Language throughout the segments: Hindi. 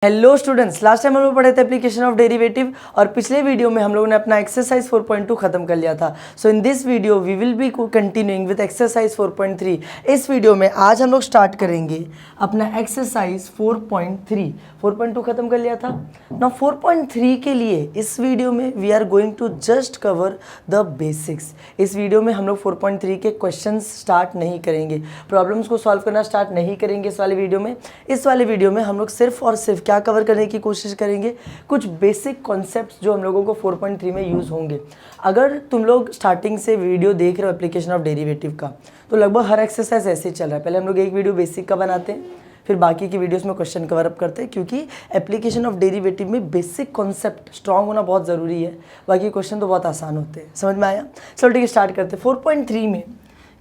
हेलो स्टूडेंट्स, लास्ट टाइम हम लोग पढ़े थे एप्लीकेशन ऑफ डेरिवेटिव और पिछले वीडियो में हम लोगों ने अपना एक्सरसाइज 4.2 खत्म कर लिया था। So in this video we will be continuing with exercise 4.3। इस वीडियो में आज हम लोग स्टार्ट करेंगे अपना एक्सरसाइज 4.3। 4.2 खत्म कर लिया था ना। 4.3 के लिए इस वीडियो में we are going to just cover the basics. इस वीडियो में हम लोग 4.3 के क्वेश्चंस स्टार्ट नहीं करेंगे, प्रॉब्लम्स को सॉल्व करना स्टार्ट नहीं करेंगे इस वाले वीडियो में। इस वाले वीडियो में हम लोग सिर्फ और सिर्फ क्या कवर करने की कोशिश करेंगे, कुछ बेसिक कॉन्सेप्ट्स जो हम लोगों को 4.3 में यूज़ होंगे। अगर तुम लोग स्टार्टिंग से वीडियो देख रहे हो एप्लीकेशन ऑफ डेरिवेटिव का, तो लगभग हर एक्सरसाइज ऐसे ही चल रहा है। पहले हम लोग एक वीडियो बेसिक का बनाते हैं, फिर बाकी की वीडियोस में क्वेश्चन कवर अप करते हैं, क्योंकि एप्लीकेशन ऑफ डेरिवेटिव में बेसिक कॉन्सेप्ट स्ट्रांग होना बहुत ज़रूरी है। बाकी क्वेश्चन तो बहुत आसान होते हैं। समझ में आया? चलो ठीक है, स्टार्ट करते हैं। 4.3 में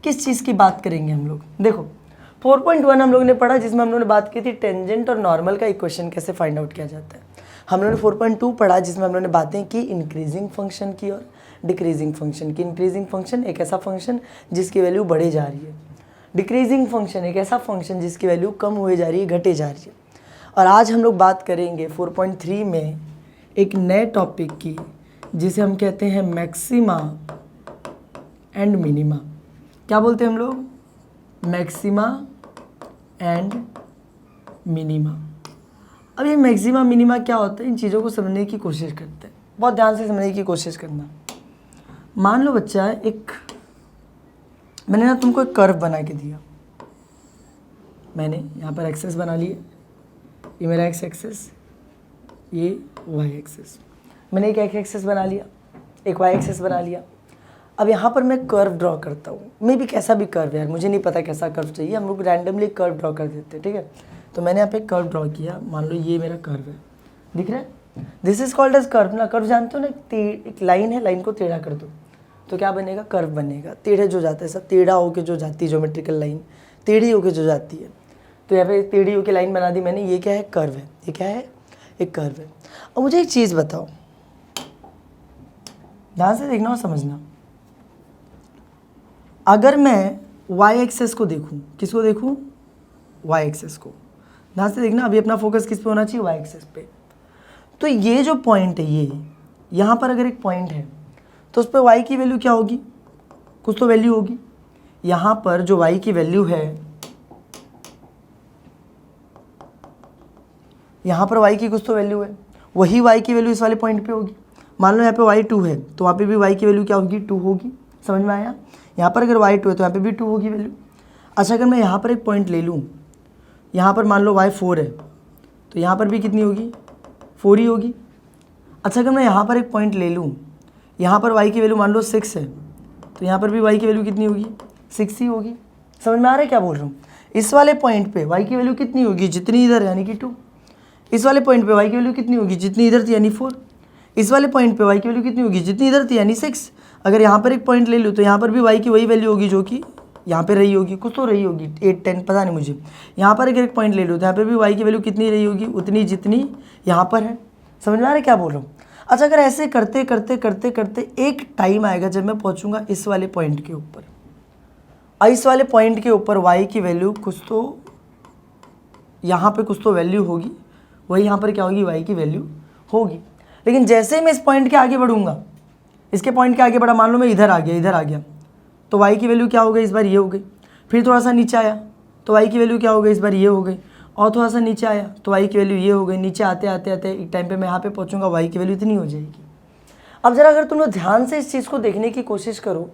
किस चीज़ की बात करेंगे हम लोग? देखो 4.1 हम लोगों ने पढ़ा, जिसमें हम लोगों ने बात की थी टेंजेंट और नॉर्मल का इक्वेशन कैसे फाइंड आउट किया जाता है। हम लोगों ने 4.2 पढ़ा, जिसमें हम लोगों ने बातें की इंक्रीजिंग फंक्शन की और डिक्रीजिंग फंक्शन की। इंक्रीजिंग फंक्शन एक ऐसा फंक्शन जिसकी वैल्यू बढ़े जा रही है, डिक्रीजिंग फंक्शन एक ऐसा फंक्शन जिसकी वैल्यू कम हुए जा रही है, घटे जा रही है। और आज हम लोग बात करेंगे 4.3 में एक नए टॉपिक की, जिसे हम कहते हैं मैक्सिमा एंड मिनिमा। क्या बोलते हैं हम लोग? Maxima and minima. अब ये मैक्सिमा मिनिमा क्या होता है, इन चीज़ों को समझने की कोशिश करते हैं। बहुत ध्यान से समझने की कोशिश करना। मान लो बच्चा, मैंने ना तुमको एक कर्व बना के दिया। मैंने यहाँ पर एक्सेस बना लिए, ये मेरा एक्स एक्सेस, ये वाई एक्सेस। मैंने एक एक्स एक्सेस बना लिया, एक वाई एक्सेस बना लिया। अब यहाँ पर मैं कर्व ड्रॉ करता हूँ। मे भी कैसा भी कर्व है यार, मुझे नहीं पता कैसा कर्व चाहिए, हम लोग रैंडमली कर्व ड्रॉ कर देते हैं, ठीक है। तो मैंने यहाँ पे कर्व ड्रॉ किया। मान लो ये मेरा कर्व है, दिख रहा है? This is called as curve ना। कर्व जानते हो ना, एक लाइन है, लाइन को टेढ़ा कर दो तो क्या बनेगा? कर्व बनेगा। टेढ़े जो जाता है, सब टेढ़ा होके जो जाती है, ज्योमेट्रिकल लाइन टेढ़ी होके जो जाती है, तो यहाँ पे टेढ़ी होके लाइन बना दी मैंने। ये क्या है? कर्व है। ये क्या है? एक कर्व है। और मुझे एक चीज़ बताओ, ध्यान से देखना और समझना। अगर मैं वाई एक्सेस को देखूं, किसको देखूं? वाई एक्सेस को। ध्यान से देखना, अभी अपना फोकस किस पे होना चाहिए? वाई एक्सेस पे। तो ये जो पॉइंट है, ये यहाँ पर अगर एक पॉइंट है, तो उस पर वाई की वैल्यू क्या होगी? कुछ तो वैल्यू होगी। यहाँ पर जो वाई की वैल्यू है, यहाँ पर वाई की कुछ तो वैल्यू है, वही वाई की वैल्यू इस वाले पॉइंट पे होगी। मान लो यहाँ पे वाई 2 है, तो वहाँ पे भी वाई की वैल्यू क्या होगी? 2 होगी। समझ में आया? यहाँ पर अगर वाई 2 है तो यहाँ पे भी 2 होगी वैल्यू। अच्छा, अगर मैं यहाँ पर एक पॉइंट ले लूँ, यहाँ पर मान लो वाई 4 है, तो यहाँ पर भी कितनी होगी? 4 ही होगी। अच्छा, अगर मैं यहाँ पर एक पॉइंट ले लूँ, यहाँ पर वाई की वैल्यू मान लो 6 है, तो यहाँ पर भी वाई की वैल्यू कितनी होगी? 6 ही होगी। समझ में आ रहा है क्या बोल रहा हूँ? इस वाले पॉइंट पे वाई की वैल्यू कितनी होगी? जितनी इधर यानी कि 2। इस वाले पॉइंट पे वाई की वैल्यू कितनी होगी? जितनी इधर थी यानी 4। इस वाले पॉइंट पे वाई की वैल्यू कितनी होगी? जितनी इधर थी यानी 6। अगर यहाँ पर एक पॉइंट ले लूँ, तो यहाँ पर भी वाई की वही वैल्यू होगी जो कि यहाँ पे रही होगी, कुछ तो रही होगी, 8, 10 पता नहीं मुझे। यहाँ पर अगर एक पॉइंट ले लूँ, तो यहाँ पर भी वाई की वैल्यू कितनी रही होगी? उतनी जितनी यहाँ पर है। समझ में आ रहा है क्या बोल रहा हूँ? अच्छा, अगर ऐसे करते करते करते करते एक टाइम आएगा जब मैं पहुँचूंगा इस वाले पॉइंट के ऊपर, और इस वाले पॉइंट के ऊपर वाई की वैल्यू कुछ तो यहाँ पे कुछ तो वैल्यू होगी, वही यहाँ पर क्या होगी? वाई की वैल्यू होगी। लेकिन जैसे ही मैं इस पॉइंट के आगे बढ़ूंगा, इसके पॉइंट के आगे बढ़ा, मान लो मैं इधर आ गया, इधर आ गया, तो वाई की वैल्यू क्या हो गई? इस बार ये हो गई। फिर थोड़ा सा नीचे आया तो वाई की वैल्यू क्या हो गई? इस बार ये हो गई। और थोड़ा सा नीचे आया तो वाई की वैल्यू ये हो गई। नीचे आते आते आते एक टाइम पे मैं यहाँ पे पहुँचूंगा, वाई की वैल्यू इतनी हो जाएगी। अब जरा अगर तुम लोग ध्यान से इस चीज़ को देखने की कोशिश करो,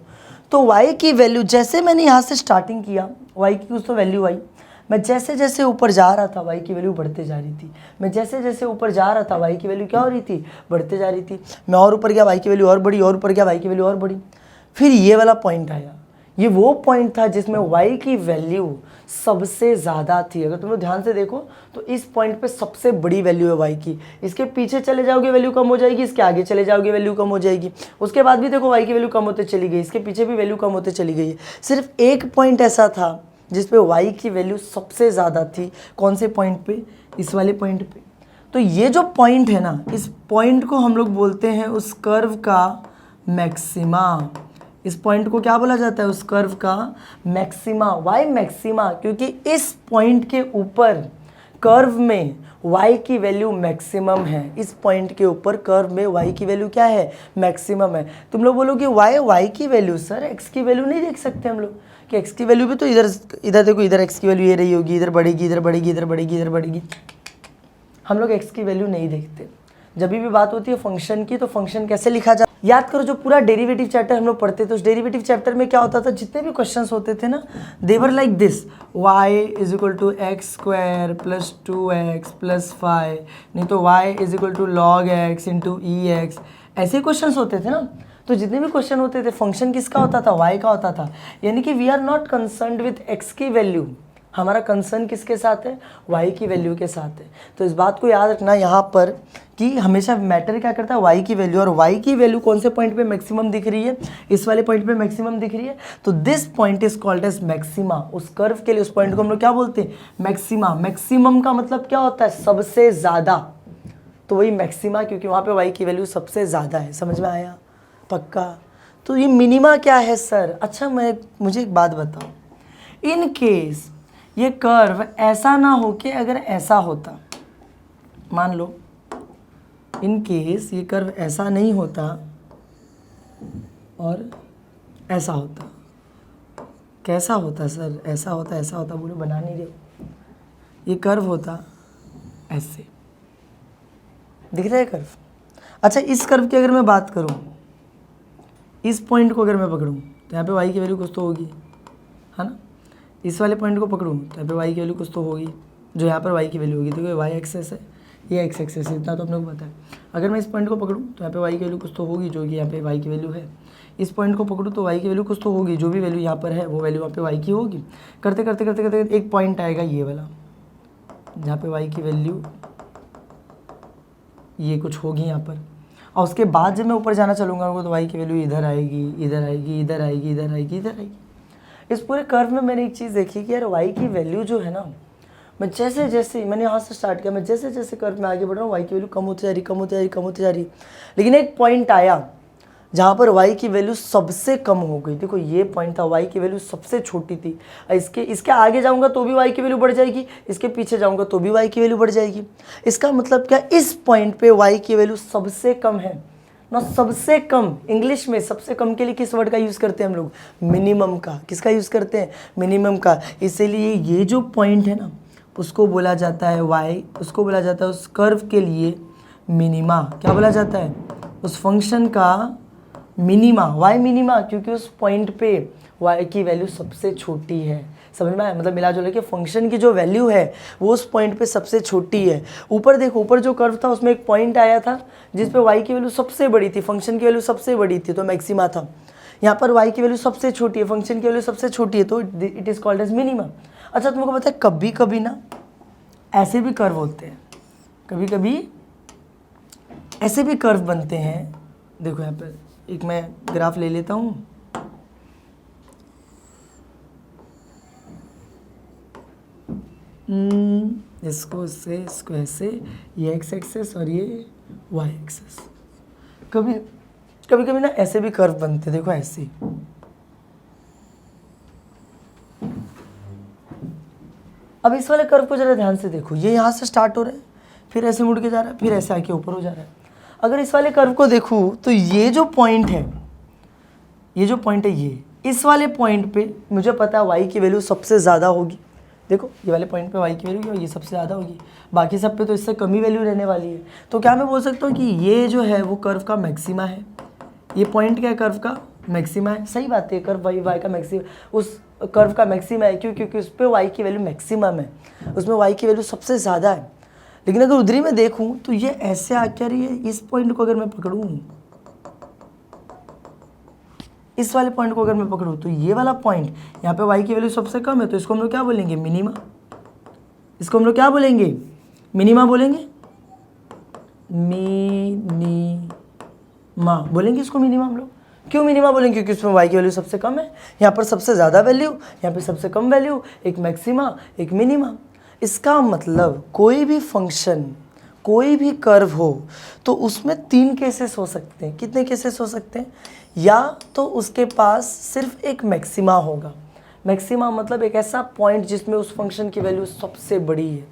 तो वाई की वैल्यू जैसे मैंने यहाँ से स्टार्टिंग किया, वाई की कुछ तो वैल्यू आई, मैं जैसे जैसे ऊपर जा रहा था वाई की वैल्यू बढ़ते जा रही थी। मैं जैसे जैसे ऊपर जा रहा था वाई की वैल्यू क्या हो रही थी? बढ़ते जा रही थी। मैं और ऊपर गया, वाई की वैल्यू और बढ़ी, और ऊपर गया, वाई की वैल्यू और बढ़ी। फिर ये वाला पॉइंट आया, ये वो पॉइंट था जिसमें वाई की वैल्यू सबसे ज़्यादा थी। अगर तुम लोग ध्यान से देखो तो इस पॉइंट पे सबसे बड़ी वैल्यू है वाई की। इसके पीछे चले जाओगे वैल्यू कम हो जाएगी, इसके आगे चले जाओगे वैल्यू कम हो जाएगी, उसके बाद भी देखो वाई की वैल्यू कम होते चली गई, इसके पीछे भी वैल्यू कम होते चली गई है। सिर्फ एक पॉइंट ऐसा था जिस पे वाई की वैल्यू सबसे ज़्यादा थी। कौन से पॉइंट पे? इस वाले पॉइंट पे। तो ये जो पॉइंट है ना, इस पॉइंट को हम लोग बोलते हैं उस कर्व का मैक्सिमा। इस पॉइंट को क्या बोला जाता है? उस कर्व का मैक्सिमा। Y maxima? क्योंकि इस पॉइंट के ऊपर कर्व में y की वैल्यू मैक्सिमम है, इस पॉइंट के ऊपर कर्व में y की वैल्यू क्या है, मैक्सिमम है। तुम लोग बोलोगे y की वैल्यू, सर x की वैल्यू नहीं देख सकते हम लोग कि x की वैल्यू भी तो इधर देखो, इधर x की वैल्यू ये रही होगी, इधर बढ़ेगी, इधर बढ़ेगी, इधर बढ़ेगी, इधर बढ़ेगी। हम लोग x की वैल्यू नहीं देखते। जब भी बात होती है फंक्शन की, तो फंक्शन कैसे लिखा जाए, याद करो जो पूरा डेरिवेटिव चैप्टर हम लोग पढ़ते थे, उस डेरिवेटिव चैप्टर में क्या होता था, जितने भी क्वेश्चंस होते थे ना, they're like this, y is equal to x square plus 2x plus 5, नहीं तो y is equal to log x into e x, ऐसे क्वेश्चंस होते थे ना। तो जितने भी क्वेश्चन होते थे फंक्शन किसका होता था, y का होता था। यानी कि we are not concerned with x की वैल्यू, हमारा कंसर्न किसके साथ है, y की वैल्यू के साथ है। तो इस बात को याद रखना यहाँ पर कि हमेशा मैटर क्या करता है, y की वैल्यू, और y की वैल्यू कौन से पॉइंट पे मैक्सिमम दिख रही है, इस वाले पॉइंट पे मैक्सिमम दिख रही है। तो this point is called as maxima, उस कर्व के लिए उस पॉइंट को हम लोग क्या बोलते हैं, मैक्सिमा। मैक्सिमम का मतलब क्या होता है, सबसे ज़्यादा, तो वही मैक्सिमा, क्योंकि वहाँ पे y की वैल्यू सबसे ज़्यादा है। समझ में आया, पक्का। तो ये मिनिमा क्या है सर, अच्छा मुझे एक बात बताओ, इन केस ये कर्व ऐसा ना हो कि अगर ऐसा होता, मान लो इन केस ये कर्व ऐसा नहीं होता और ऐसा होता, कैसा होता सर, ऐसा होता, ऐसा होता, बोलो बना नहीं रहे हो, ये कर्व होता ऐसे, दिख रहा है कर्व। अच्छा इस कर्व की अगर मैं बात करूं, इस पॉइंट को अगर मैं पकड़ूं तो यहाँ पे y की वैल्यू कुछ तो होगी, है ना। इस वाले पॉइंट को पकड़ूं तो यहाँ पे y की वैल्यू कुछ तो होगी, जो यहाँ पर y की वैल्यू होगी, देखो y एक्सेस है, ये x एक्सेस है, इतना तो अपने को पता है। अगर मैं इस पॉइंट को पकड़ूं तो यहाँ पे y की वैल्यू कुछ तो होगी, जो कि यहाँ पे y की वैल्यू है। इस पॉइंट को पकड़ूं तो y की वैल्यू कुछ तो होगी, जो भी वैल्यू यहाँ पर है वो वैल्यू वहाँ पे y की होगी। करते करते करते करते एक पॉइंट आएगा ये वाला, जहाँ पे y की वैल्यू ये कुछ होगी यहाँ पर, और उसके बाद जब मैं ऊपर जाना चलूँगा तो y की वैल्यू इधर आएगी, इधर आएगी, इधर आएगी, इधर आएगी, इधर आएगी। इस पूरे कर्व में मैंने एक चीज़ देखी कि यार y की वैल्यू जो है ना, मैं जैसे जैसे मैंने यहाँ से स्टार्ट किया, मैं जैसे जैसे कर्व में आगे बढ़ रहा हूँ y की वैल्यू कम होती जा रही, कम होती जा रही, कम होती जा रही। लेकिन एक पॉइंट आया जहाँ पर y की वैल्यू सबसे कम हो गई। देखो ये पॉइंट था, y की वैल्यू सबसे छोटी थी। इसके आगे जाऊँगा तो भी y की वैल्यू बढ़ जाएगी, इसके पीछे जाऊँगा तो भी y की वैल्यू बढ़ जाएगी। इसका मतलब क्या, इस पॉइंट पे y की वैल्यू सबसे कम है ना, सबसे कम। इंग्लिश में सबसे कम के लिए किस वर्ड का यूज़ करते हैं हम लोग, मिनिमम का। किसका यूज़ करते हैं, मिनिमम का। इसीलिए ये जो पॉइंट है ना, उसको बोला जाता है y, उसको बोला जाता है उस कर्व के लिए मिनिमा। क्या बोला जाता है, उस फंक्शन का मिनिमा, y मिनिमा, क्योंकि उस पॉइंट पे y की वैल्यू सबसे छोटी है। समझ में आया, मतलब मिला जुला के फंक्शन की जो वैल्यू है वो उस पॉइंट पे सबसे छोटी है। ऊपर देखो, ऊपर जो कर्व था उसमें एक पॉइंट आया था जिस पे y की वैल्यू सबसे बड़ी थी, फंक्शन की वैल्यू सबसे बड़ी थी, तो मैक्सिमा था। यहाँ पर y की वैल्यू सबसे छोटी है, फंक्शन की वैल्यू सबसे छोटी है, तो it is called as minima. अच्छा तुमको पता है कभी कभी ना ऐसे भी कर्व होते हैं, कभी कभी ऐसे भी कर्व बनते हैं। देखो यहाँ पर एक मैं ग्राफ ले लेता हूँ, इसको इससे, इसको ऐसे, ये एक्स एक्सेस और ये वाई एक्सेस। कभी कभी ना ऐसे भी कर्व बनते, देखो ऐसे। अब इस वाले कर्व को जरा ध्यान से देखो, ये यहाँ से स्टार्ट हो रहा है, फिर ऐसे मुड़ के जा रहा है, फिर ऐसे आके ऊपर हो जा रहा है। अगर इस वाले कर्व को देखूँ तो ये जो पॉइंट है, ये जो पॉइंट है, ये इस वाले पॉइंट पे मुझे पता है y की वैल्यू सबसे ज़्यादा होगी। देखो ये वाले पॉइंट पे y की वैल्यू ये सबसे ज़्यादा होगी, बाकी सब पे तो इससे कम ही वैल्यू रहने वाली है। तो क्या मैं बोल सकता हूँ कि ये जो है वो कर्व का मैक्सिमा है, ये पॉइंट क्या है, कर्व का मैक्सिमा है। सही बात है, कर्व y का मैक्सिमा, उस कर्व का मैक्सिमा है, क्यों, क्योंकि उस पर y की वैल्यू मैक्सिमम है, उसमें y की वैल्यू सबसे ज़्यादा है। लेकिन अगर उधरी में देखूँ तो ये ऐसे आकर रही है, इस पॉइंट को अगर मैं पकड़ूँ, इस वाले पॉइंट को अगर मैं पकड़ूँ तो ये वाला पॉइंट यहाँ पे y की वैल्यू सबसे कम है, तो इसको हम लोग क्या बोलेंगे, मिनिमा। इसको हम लोग क्या बोलेंगे, मिनिमा बोलेंगे, मिनिमा बोलेंगे इसको, मिनिमा हम लोग। क्यों मिनिमा बोलेंगे, क्योंकि इसमें y की वैल्यू सबसे कम है, यहाँ पर सबसे ज़्यादा वैल्यू, यहाँ पे सबसे कम वैल्यू, एक मैक्सिमा एक मिनिमा। इसका मतलब कोई भी फंक्शन, कोई भी कर्व हो तो उसमें 3 केसेस हो सकते हैं। कितने केसेस हो सकते हैं, या तो उसके पास सिर्फ एक मैक्सिमा होगा, मैक्सिमा मतलब एक ऐसा पॉइंट जिसमें उस फंक्शन की वैल्यू सबसे बड़ी है,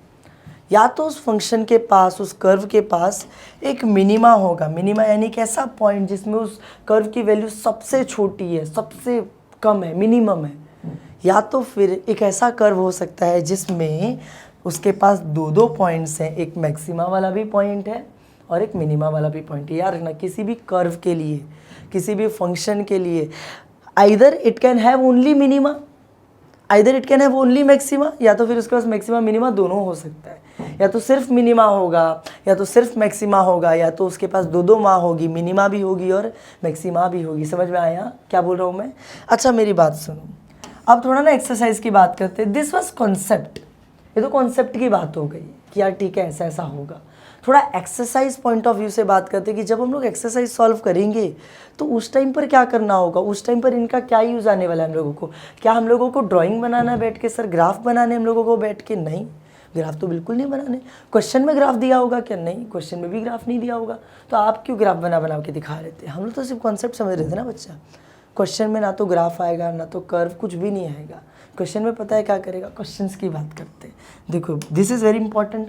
या तो उस फंक्शन के पास, उस कर्व के पास एक मिनिमा होगा। मिनिमा यानी कि ऐसा पॉइंट जिसमें उस कर्व की वैल्यू सबसे छोटी है, सबसे कम है, मिनिमम है। या तो फिर एक ऐसा कर्व हो सकता है जिसमें उसके पास दो दो पॉइंट्स हैं, एक मैक्सिमा वाला भी पॉइंट है और एक मिनिमा वाला भी पॉइंट है। याद रखना, किसी भी कर्व के लिए, किसी भी फंक्शन के लिए either it can have only minima, either it can have only maxima, या तो फिर उसके पास मैक्सिमा मिनिमा दोनों हो सकता है। या तो सिर्फ मिनिमा होगा या तो सिर्फ मैक्सिमा होगा, या तो उसके पास दो दो माँ होगी, मिनिमा भी होगी और मैक्सिमा भी होगी। समझ में आया क्या बोल रहा हूँ मैं? अच्छा मेरी बात सुनो, अब थोड़ा ना एक्सरसाइज की बात करते हैं। दिस वाज कॉन्सेप्ट, ये तो कॉन्सेप्ट की बात हो गई कि यार ठीक है ऐसा ऐसा होगा। थोड़ा एक्सरसाइज पॉइंट ऑफ व्यू से बात करते हैं कि जब हम लोग एक्सरसाइज सॉल्व करेंगे तो उस टाइम पर क्या करना होगा, उस टाइम पर इनका क्या यूज़ आने वाला है हम लोगों को। क्या हम लोगों को ड्राइंग बनाना है बैठ के, सर ग्राफ बनाने हम लोगों को बैठ के? नहीं, ग्राफ तो बिल्कुल नहीं बनाने। क्वेश्चन में ग्राफ दिया होगा क्या? नहीं, क्वेश्चन में भी ग्राफ नहीं दिया होगा। तो आप क्यों ग्राफ बना के दिखा रहे थे? हम लोग तो सिर्फ कॉन्सेप्ट समझ रहे थे ना बच्चा। क्वेश्चन में ना तो ग्राफ आएगा ना तो कर्व, कुछ भी नहीं आएगा। क्वेश्चन में पता है क्या करेगा, क्वेश्चंस की बात करते हैं। देखो this is very important,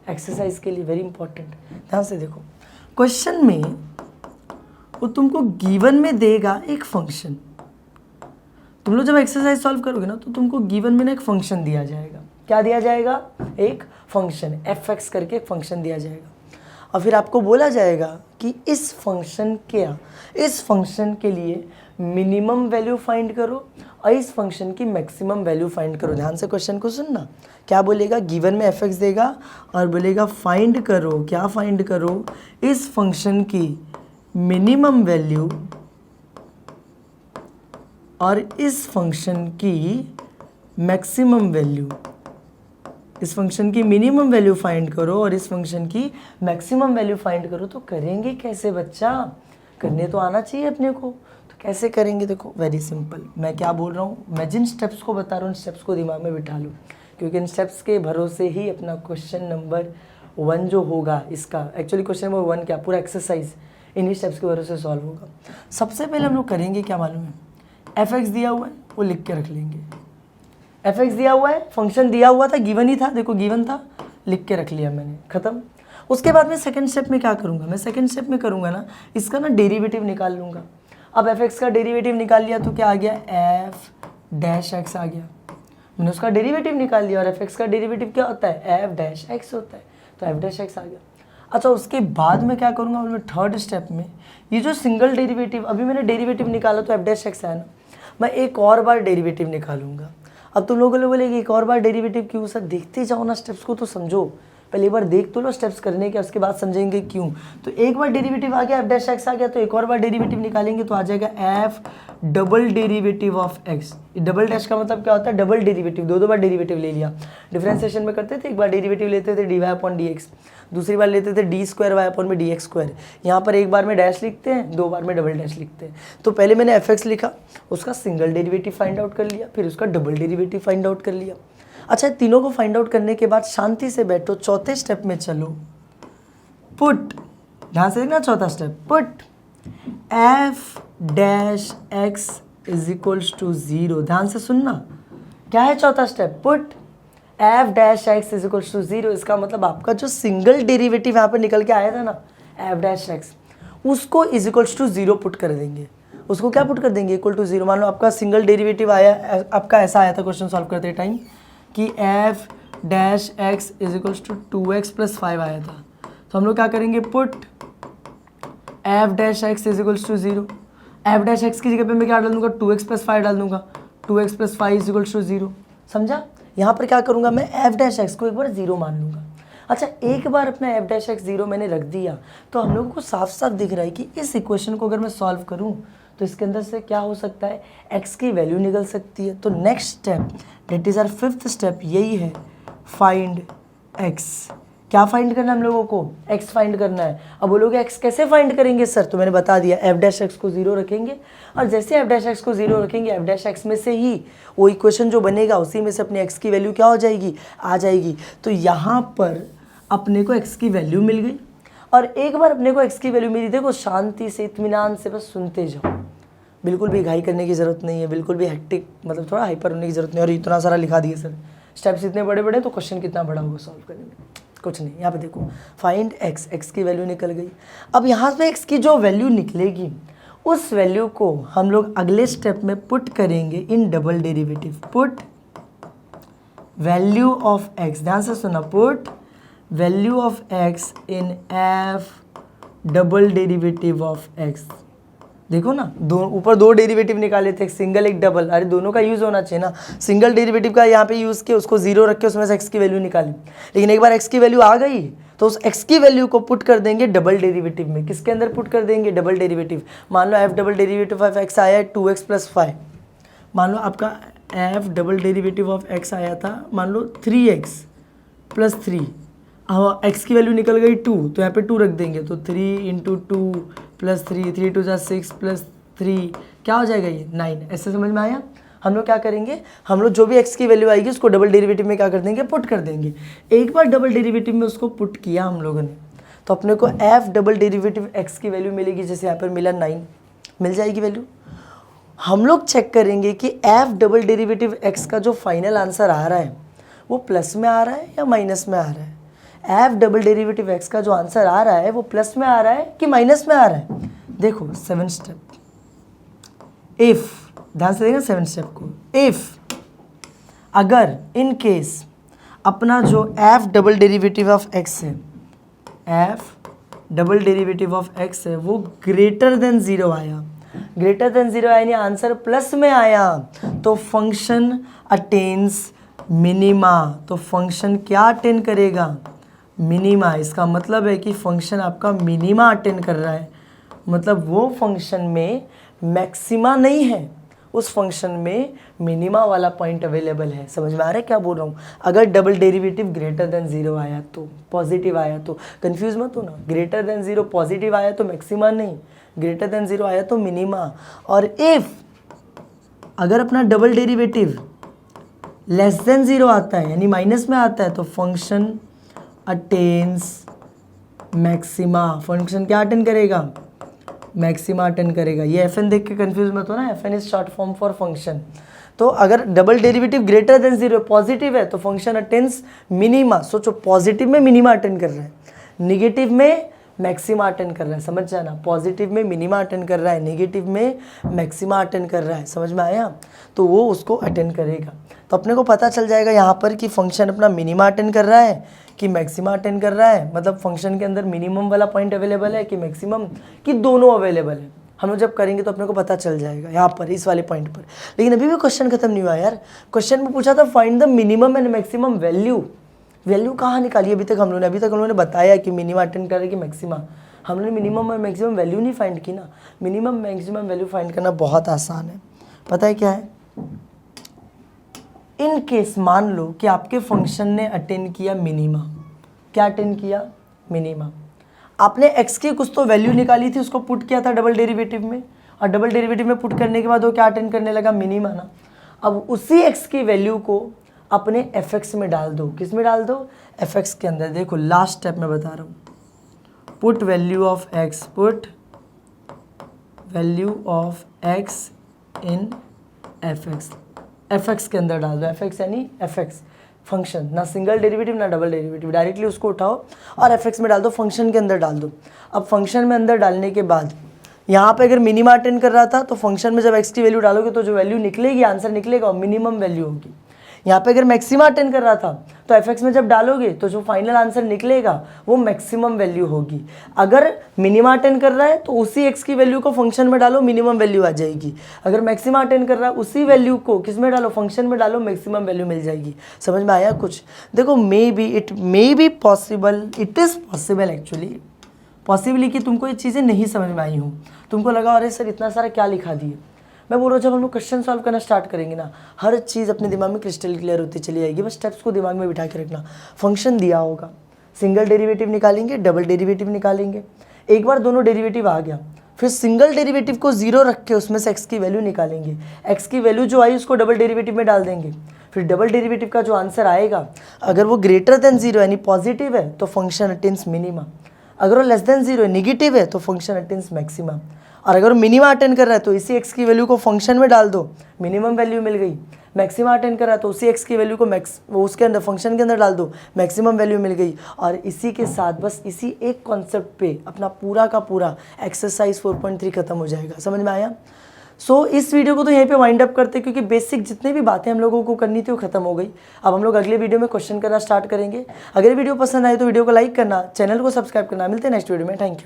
exercise के लिए वेरी इंपॉर्टेंट। ध्यान से देखो, क्वेश्चन में वो तुमको गिवन में देगा एक फंक्शन। तुम लोग जब एक्सरसाइज सॉल्व करोगे ना तो तुमको गिवन में ना एक फंक्शन दिया जाएगा। क्या दिया जाएगा? एक फंक्शन, fx करके एक फंक्शन दिया जाएगा। और फिर आपको बोला जाएगा कि इस फंक्शन के लिए मिनिमम वैल्यू फाइंड करो और इस फंक्शन की मैक्सिमम वैल्यू फाइंड करो। ध्यान से क्वेश्चन को सुनना। क्या बोलेगा? गिवन में fx देगा और बोलेगा फाइंड करो। क्या फाइंड करो? इस फंक्शन की मिनिमम वैल्यू और इस फंक्शन की मैक्सिमम वैल्यू। इस फंक्शन की मिनिमम वैल्यू फाइंड करो और इस फंक्शन की मैक्सिमम वैल्यू फाइंड करो। तो करेंगे कैसे बच्चा? करने तो आना चाहिए अपने को। तो कैसे करेंगे? देखो वेरी सिंपल। मैं क्या बोल रहा हूँ, मैं जिन स्टेप्स को बता रहा हूँ उन स्टेप्स को दिमाग में बिठा लो, क्योंकि इन स्टेप्स के भरोसे ही अपना क्वेश्चन नंबर 1 जो होगा, इसका एक्चुअली क्वेश्चन नंबर 1 क्या, पूरा एक्सरसाइज इन्हीं स्टेप्स के भरोसे सॉल्व होगा। सबसे पहले हम लोग करेंगे क्या मालूम है, fx दिया हुआ है वो लिख के रख लेंगे। fx दिया हुआ है, फंक्शन दिया हुआ था, गिवन ही था, देखो गिवन था, लिख के रख लिया मैंने, खत्म। उसके बाद में सेकंड स्टेप में क्या करूँगा, मैं सेकंड स्टेप में करूँगा ना, इसका ना डेरिवेटिव निकाल लूँगा। अब fx का डेरिवेटिव निकाल लिया तो क्या आ गया, f डैश x आ गया। मैंने उसका डेरिवेटिव निकाल लिया और fx का डेरिवेटिव क्या होता है, f डैश x होता है, तो f डैश x आ गया। अच्छा उसके बाद में क्या करूँगा, मैं थर्ड स्टेप में ये जो सिंगल डेरिवेटिव, अभी मैंने डेरिवेटिव निकाला तो f डैश x है ना, मैं एक और बार डेरिवेटिव निकालूंगा। अब तुम लोगों को बोलेगी एक और बार डेरिवेटिव क्यों? सर देखते जाओ ना, स्टेप्स को तो समझो, पहले एक बार देख तो लो स्टेप्स करने के, उसके बाद समझेंगे क्यों। तो एक बार डेरिवेटिव आ गया, f डैश x आ गया, तो एक और बार डेरिवेटिव निकालेंगे तो आ जाएगा f double derivative of x। Double dash का मतलब क्या होता है, डबल डेरिवेटिव, दो बार डेरिवेटिव ले लिया। डिफरेंशिएशन में करते थे, एक बार डेरिवेटिव लेते थे dy/dx, दूसरी बार लेते थे d²y/dx²। यहाँ पर एक बार में डैश लिखते हैं, दो बार में डबल डैश लिखते हैं। तो पहले मैंने fx लिखा, उसका सिंगल डेरिवेटिव फाइंड आउट कर लिया, फिर उसका डबल डेरिवेटिव फाइंड आउट कर लिया। अच्छा तीनों को फाइंड आउट करने के बाद शांति से बैठो, चौथे स्टेप में चलो, पुट, ध्यान से देखना चौथा step, put f dash x is equals to 0। ध्यान से सुनना, क्या है चौथा step, put f dash x is equals to 0। इसका मतलब आपका जो सिंगल डेरिवेटिव यहाँ पर निकल के आया था ना f डैश x, उसको इज इक्वल्स टू 0 पुट कर देंगे। उसको क्या पुट कर देंगे, इक्वल टू 0। मान लो आपका सिंगल डेरिवेटिव आया, आपका ऐसा आया था क्वेश्चन सॉल्व करते टाइम कि f dash x is equals to 2x plus 5 आया था। तो हम लोग क्या करेंगे, put f dash x is equals to 0। f dash x की जगह पे मैं क्या डाल दूंगा, 2x प्लस 5 डाल दूंगा, 2x plus 5 is equals to 0। समझा? यहाँ पर क्या करूँगा, मैं f डैश x को एक बार 0 मान लूँगा। अच्छा एक बार अपना f डैश x 0 मैंने रख दिया तो हम लोगों को साफ साफ दिख रहा है कि इस इक्वेशन को अगर मैं सॉल्व करूँ तो इसके अंदर से क्या हो सकता है, x की वैल्यू निकल सकती है। तो next step, that is our fifth step, यही है, फाइंड x। क्या फाइंड करना है हम लोगों को, x फाइंड करना है। अब बोलोगे x कैसे फाइंड करेंगे सर, तो मैंने बता दिया, f डैश x को 0 रखेंगे और जैसे f डैश x को 0 रखेंगे, f डैश x में से ही वो इक्वेशन जो बनेगा उसी में से अपने x की वैल्यू क्या हो जाएगी, आ जाएगी। तो यहाँ पर अपने को x की वैल्यू मिल गई और एक बार अपने को x की वैल्यू मिली, देखो शांति से इत्मीनान से बस सुनते जाओ, बिल्कुल भी घाई करने की ज़रूरत नहीं है, बिल्कुल भी हेक्टिक मतलब थोड़ा हाइपर होने की ज़रूरत नहीं। और इतना सारा लिखा दिया सर, स्टेप्स इतने बड़े बड़े तो क्वेश्चन कितना बड़ा होगा सॉल्व करने में, कुछ नहीं। यहाँ पे देखो फाइंड एक्स, एक्स की वैल्यू निकल गई। अब यहाँ पे एक्स की जो वैल्यू निकलेगी उस वैल्यू को हम लोग अगले स्टेप में पुट करेंगे in double derivative. Put value of x, ध्यान से सुना, put value of x in F double derivative of x. देखो ना, दो ऊपर दो डेरिवेटिव निकाले थे, एक सिंगल एक डबल, अरे दोनों का यूज़ होना चाहिए ना। सिंगल डेरिवेटिव का यहाँ पे यूज़ किया, उसको जीरो रख के उसमें से एक्स की वैल्यू निकाली, लेकिन एक बार एक्स की वैल्यू आ गई तो उस एक्स की वैल्यू को पुट कर देंगे डबल डेरिवेटिव में। किसके अंदर पुट कर देंगे? Double derivative. मान लो F double derivative of x आया है 2x + 5। मान लो आपका F double derivative of x आया था, मान लो 3x + 3। हाँ, एक्स की वैल्यू निकल गई 2, तो यहाँ पे 2 रख देंगे, तो 3 × 2 + 3, 3 × 2 = 6 + 3 क्या हो जाएगा? ये 9। ऐसे समझ में आया? हम लोग क्या करेंगे, हम लोग जो भी एक्स की वैल्यू आएगी उसको डबल डेरिवेटिव में क्या कर देंगे? पुट कर देंगे। एक बार डबल डेरिवेटिव में उसको पुट किया हम लोगों ने, तो अपने को एफ डबल डेरिवेटिव एक्स की वैल्यू मिलेगी, जैसे यहाँ पर मिला 9, मिल जाएगी वैल्यू। हम लोग चेक करेंगे कि एफ डबल डेरिवेटिव एक्स का जो फाइनल आंसर आ रहा है वो प्लस में आ रहा है या माइनस में आ रहा है। एफ डबल डेरिवेटिव एक्स का जो आंसर आ रहा है वो प्लस में आ रहा है कि माइनस में आ रहा है। देखो 7 स्टेप, इफ, ध्यान से देखना 7 स्टेप को। इफ अगर इन केस अपना जो F double derivative of x है, F double derivative of x है, वो ग्रेटर देन 0 आया, ग्रेटर देन 0 यानी आंसर प्लस में आया, तो फंक्शन अटेन्स मिनिमा। तो फंक्शन क्या अटेन करेगा? मिनिमा। इसका मतलब है कि फंक्शन आपका मिनिमा अटेंड कर रहा है, मतलब वो फंक्शन में मैक्सिमा नहीं है, उस फंक्शन में मिनिमा वाला पॉइंट अवेलेबल है। समझ में आ रहा है क्या बोल रहा हूँ? अगर डबल डेरिवेटिव ग्रेटर देन 0 आया तो, पॉजिटिव आया तो, कंफ्यूज मत हो ना, ग्रेटर देन 0 पॉजिटिव आया तो मैक्सिमा नहीं, ग्रेटर देन 0 आया तो मिनिमा। और इफ अगर अपना डबल डेरिवेटिव लेस देन 0 आता है यानी माइनस में आता है, तो फंक्शन अटेन्स मैक्सिमा। फंक्शन क्या अटेंड करेगा? मैक्सिमा अटेंड करेगा। ये एफ एन देख के कंफ्यूज मत हो ना, F N is short form for function. तो अगर double derivative greater than 0 positive है तो फंक्शन अटेंड्स मिनिमा। सोचो, पॉजिटिव में मिनिमा अटेंड कर रहा है, निगेटिव में मैक्सिमा अटेंड कर रहा है, समझ जाना। पॉजिटिव में मिनिमा अटेंड कर रहा है, नेगेटिव में मैक्सिमा अटेंड कर रहा है, समझ में आया? तो वो उसको अटेंड करेगा। तो अपने को पता चल जाएगा यहाँ पर कि फंक्शन अपना मिनिमा अटेंड कर रहा है कि मैक्सिमा अटेंड कर रहा है, मतलब फंक्शन के अंदर मिनिमम वाला पॉइंट अवेलेबल है कि मैक्सिमम, कि दोनों अवेलेबल है। हम लोग जब करेंगे तो अपने को पता चल जाएगा यहाँ पर, इस वाले पॉइंट पर। लेकिन अभी भी क्वेश्चन खत्म नहीं हुआ यार। क्वेश्चन में पूछा था find the minimum and maximum value. Value कहाँ निकाली अभी तक हम लोगों ने? अभी तक हम लोगों ने बताया कि मिनिमा अटेंड करे कि मैक्सिमा। हम लोगों ने मिनिमम और मैक्सिमम वैल्यू नहीं फाइंड की ना। मिनिमम मैक्सिमम वैल्यू फाइंड करना बहुत आसान है। पता है क्या है? इन केस मान लो कि आपके फंक्शन ने अटेंड किया मिनिमा। क्या अटेंड किया? मिनिमा। आपने x की कुछ तो वैल्यू निकाली थी, उसको पुट किया था डबल डेरिवेटिव में, और डबल डेरिवेटिव में पुट करने के बाद वो क्या अटेंड करने लगा? मिनिमा ना। अब उसी x की वैल्यू को अपने fx में डाल दो। किस में डाल दो? fx के अंदर। देखो लास्ट स्टेप में बता रहा हूँ, put value of x, put value of x in fx के अंदर डाल दो। fx यानी fx फंक्शन, ना सिंगल डेरिवेटिव ना डबल डेरिवेटिव, डायरेक्टली उसको उठाओ और fx में डाल दो, फंक्शन के अंदर डाल दो। अब फंक्शन में अंदर डालने के बाद यहाँ पे अगर मिनिमा अटेंड कर रहा था तो फंक्शन में जब x की वैल्यू डालोगे तो जो वैल्यू निकलेगी, आंसर निकलेगा, और मिनिमम वैल्यू होगी। यहाँ पे अगर मैक्सिमा अटेंड कर रहा था तो fx में जब डालोगे तो जो फाइनल आंसर निकलेगा वो मैक्सिमम वैल्यू होगी। अगर मिनिमा अटेंड कर रहा है तो उसी x की वैल्यू को फंक्शन में डालो, मिनिमम वैल्यू आ जाएगी। अगर मैक्सिमा अटेंड कर रहा है उसी वैल्यू को किस में डालो? फंक्शन में डालो, मैक्सिमम वैल्यू मिल जाएगी। समझ में आया कुछ? देखो it may be possible, it is possible actually, possibly कि तुमको ये चीज़ें नहीं समझ में आई हूँ, तुमको लगा अरे सर इतना सारा क्या लिखा दिए। मैं बोल रहा हूँ जब हम लोग क्वेश्चन सॉल्व करना स्टार्ट करेंगे ना, हर चीज़ अपने दिमाग में क्रिस्टल क्लियर होती चली जाएगी। बस स्टेप्स को दिमाग में बिठा के रखना। फंक्शन दिया होगा, सिंगल डेरिवेटिव निकालेंगे, डबल डेरिवेटिव निकालेंगे। एक बार दोनों डेरिवेटिव आ गया, फिर सिंगल डेरिवेटिव को 0 रख के उसमें से x की वैल्यू निकालेंगे। x की वैल्यू जो आई उसको डबल डेरिवेटिव में डाल देंगे। फिर डबल डेरिवेटिव का जो आंसर आएगा, अगर वो ग्रेटर देन 0 यानी पॉजिटिव है तो फंक्शन अटेन्स मिनिमा, अगर वो लेस देन 0 है, निगेटिव है, तो फंक्शन अटेन्स मैक्सिमा। और अगर मिनिमा अटेंड कर रहा है तो इसी x की वैल्यू को फंक्शन में डाल दो, मिनिमम वैल्यू मिल गई। मैक्सिमा अटेंड कर रहा है तो उसी x की वैल्यू को उसके अंदर फंक्शन के अंदर डाल दो, मैक्सिमम वैल्यू मिल गई। और इसी के साथ बस इसी एक कॉन्सेप्ट पे अपना पूरा का पूरा एक्सरसाइज 4.3 खत्म हो जाएगा। समझ में आया? सो इस वीडियो को तो यहीं पे वाइंड अप करते हैं, क्योंकि बेसिक जितनी भी बातें हम लोगों को करनी थी वो खत्म हो गई। अब हम लोग अगले वीडियो में क्वेश्चन करना स्टार्ट करेंगे। अगर वीडियो पसंद आए तो वीडियो को लाइक करना, चैनल को सब्सक्राइब करना। मिलते हैं नेक्स्ट वीडियो में। Thank you.